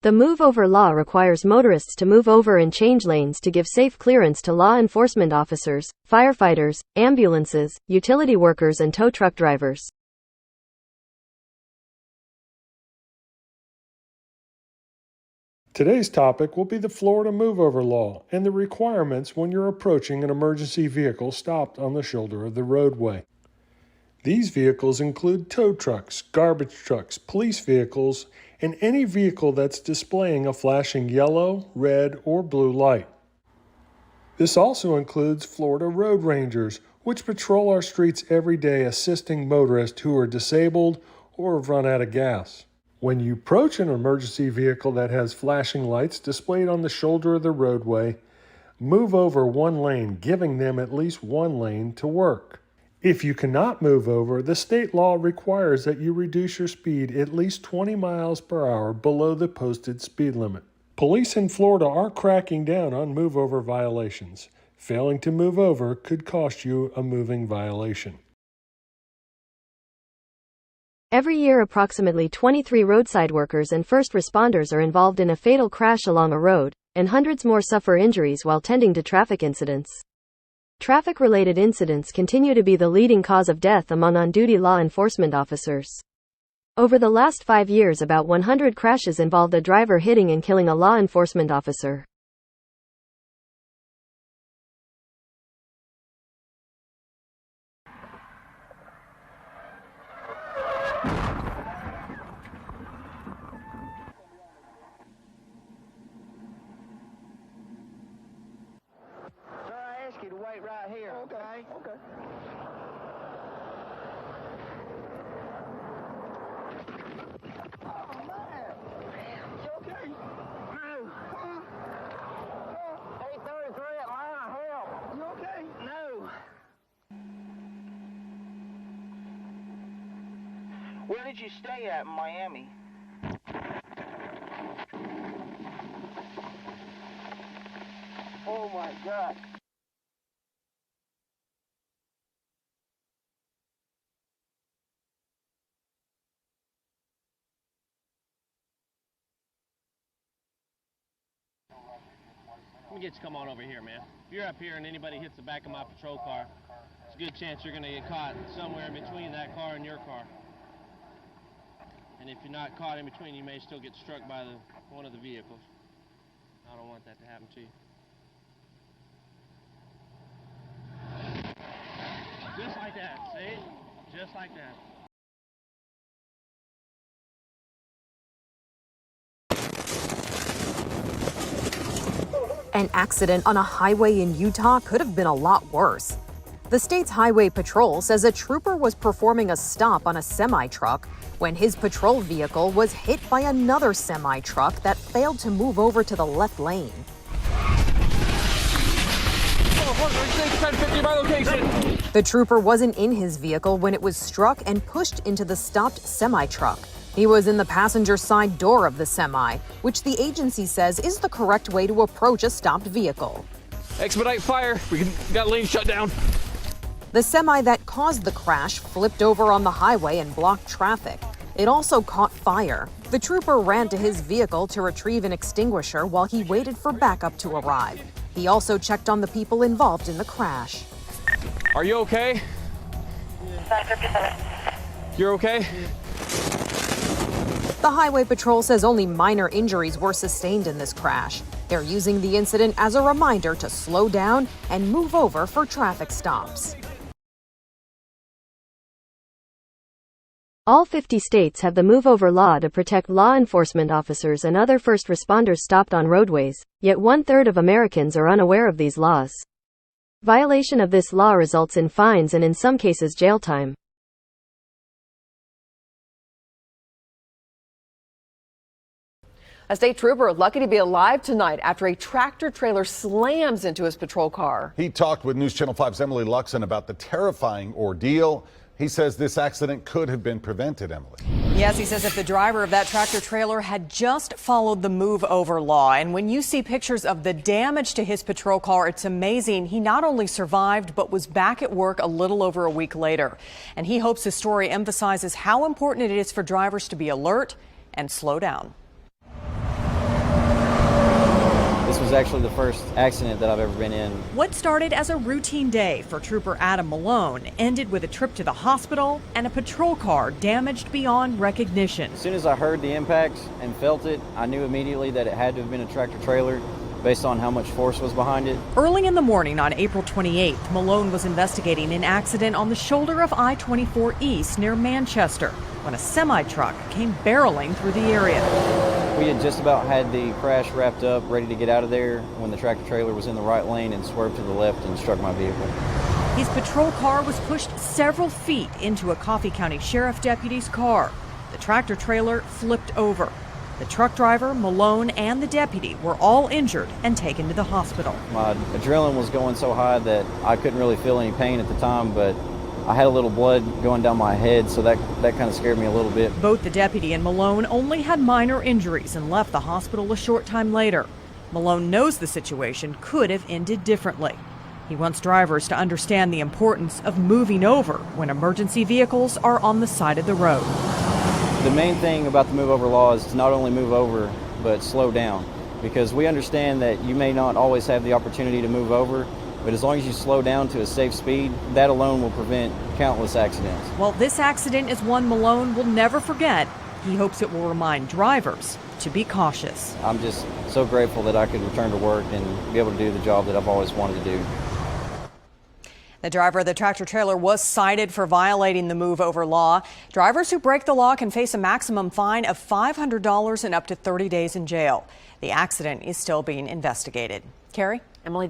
The move over law requires motorists to move over and change lanes to give safe clearance to law enforcement officers, firefighters, ambulances, utility workers, and tow truck drivers. Today's topic will be the Florida move-over law and the requirements when you're approaching an emergency vehicle stopped on the shoulder of the roadway. These vehicles include tow trucks, garbage trucks, police vehicles, and any vehicle that's displaying a flashing yellow, red, or blue light. This also includes Florida road rangers, which patrol our streets every day assisting motorists who are disabled or have run out of gas. When you approach an emergency vehicle that has flashing lights displayed on the shoulder of the roadway, move over one lane, giving them at least one lane to work. If you cannot move over, the state law requires that you reduce your speed at least 20 miles per hour below the posted speed limit. Police in Florida are cracking down on move-over violations. Failing to move over could cost you a moving violation. Every year, approximately 23 roadside workers and first responders are involved in a fatal crash along a road, and hundreds more suffer injuries while tending to traffic incidents. Traffic-related incidents continue to be the leading cause of death among on-duty law enforcement officers. Over the last 5 years, about 100 crashes involved a driver hitting and killing a law enforcement officer. You to wait right here, okay? Okay. Oh, man. You okay? No. Huh? 833 Atlanta, help. You okay? No. Where did you stay at in Miami? Oh, my God. Let me get you come on over here, man. If you're up here and anybody hits the back of my patrol car, it's a good chance you're going to get caught somewhere in between that car and your car. And if you're not caught in between, you may still get struck by one of the vehicles. I don't want that to happen to you. Just like that, see? Just like that. An accident on a highway in Utah could have been a lot worse. The state's highway patrol says a trooper was performing a stop on a semi-truck when his patrol vehicle was hit by another semi-truck that failed to move over to the left lane. The trooper wasn't in his vehicle when it was struck and pushed into the stopped semi-truck. He was in the passenger side door of the semi, which the agency says is the correct way to approach a stopped vehicle. Expedite fire. We got lane shut down. The semi that caused the crash flipped over on the highway and blocked traffic. It also caught fire. The trooper ran to his vehicle to retrieve an extinguisher while he waited for backup to arrive. He also checked on the people involved in the crash. Are you okay? You're okay? The Highway Patrol says only minor injuries were sustained in this crash. They're using the incident as a reminder to slow down and move over for traffic stops. All 50 states have the move-over law to protect law enforcement officers and other first responders stopped on roadways, yet 1/3 of Americans are unaware of these laws. Violation of this law results in fines and in some cases jail time. A state trooper lucky to be alive tonight after a tractor trailer slams into his patrol car. He talked with News Channel 5's Emily Luxon about the terrifying ordeal. He says this accident could have been prevented, Emily. Yes, he says if the driver of that tractor trailer had just followed the move over law. And when you see pictures of the damage to his patrol car, it's amazing. He not only survived, but was back at work a little over a week later. And he hopes his story emphasizes how important it is for drivers to be alert and slow down. This was actually the first accident that I've ever been in. What started as a routine day for Trooper Adam Malone ended with a trip to the hospital and a patrol car damaged beyond recognition. As soon as I heard the impact and felt it, I knew immediately that it had to have been a tractor trailer based on how much force was behind it. Early in the morning on April 28th, Malone was investigating an accident on the shoulder of I-24 East near Manchester when a semi-truck came barreling through the area. We had just about had the crash wrapped up, ready to get out of there, when the tractor trailer was in the right lane and swerved to the left and struck my vehicle. His patrol car was pushed several feet into a Coffee County Sheriff deputy's car. The tractor trailer flipped over. The truck driver, Malone, and the deputy were all injured and taken to the hospital. My adrenaline was going so high that I couldn't really feel any pain at the time, but I had a little blood going down my head, so that kind of scared me a little bit. Both the deputy and Malone only had minor injuries and left the hospital a short time later. Malone knows the situation could have ended differently. He wants drivers to understand the importance of moving over when emergency vehicles are on the side of the road. The main thing about the move over law is to not only move over, but slow down. Because we understand that you may not always have the opportunity to move over, but as long as you slow down to a safe speed, that alone will prevent countless accidents. While this accident is one Malone will never forget, he hopes it will remind drivers to be cautious. I'm just so grateful that I could return to work and be able to do the job that I've always wanted to do. The driver of the tractor trailer was cited for violating the move over law. Drivers who break the law can face a maximum fine of $500 and up to 30 days in jail. The accident is still being investigated. Carrie? Emily,